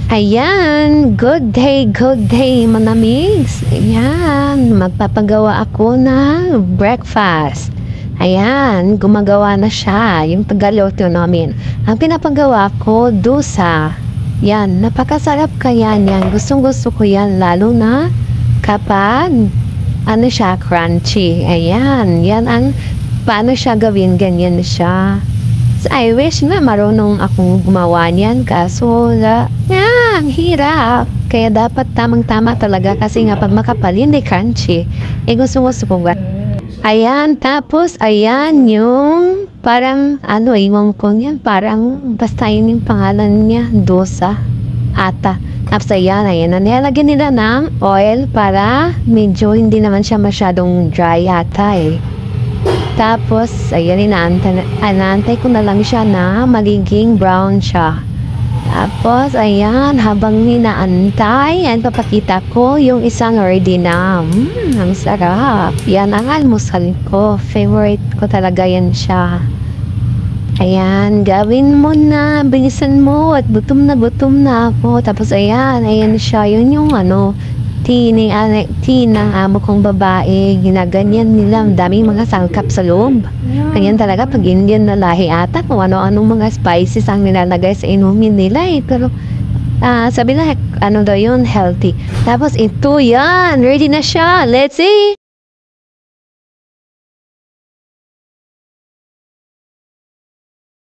Ayan, good day mga migs. Ayan, magpapagawa ako ng breakfast. Ayan, gumagawa na siya, yung tagaluto namin. Ang pinapagawa ko, dusa. Yan, napakasarap kaya yan. Gustong gusto ko yan, lalo na kapag, ano siya, crunchy. Ayan, yan ang, paano siya gawin, ganyan siya. So, I wish na marunong akong gumawa niyan, kaso ang hirap. Kaya dapat tamang-tama talaga kasi nga pag makapal, hindi crunchy. Gusto ko ba? Ayan, tapos, ayan yung parang, iwan ko niyan, parang basta yun yung pangalan niya, dosa, ata. Tapos ayan, nilagyan nila ng oil para medyo hindi naman siya masyadong dry ata Tapos, ayan, inaantay ko na lang siya na magiging brown siya. Tapos, ayan, habang ninaantay, ayan, papakita ko yung isang ready na. Ang sarap. Yan ang almusal ko. Favorite ko talaga yan siya. Ayan, gawin mo na. Bilisan mo at gutom na ako. Tapos, ayan siya. Yun yung tea ng amo kong babae. Ginaganyan nila. Ang daming mga sangkap sa loob. Ganyan talaga pag Indian na lahi ata. Kung ano-anong mga spices ang nilalagay sa inumin nila Pero sabi na, daw yun, healthy. Tapos ito yan. Ready na siya. Let's see.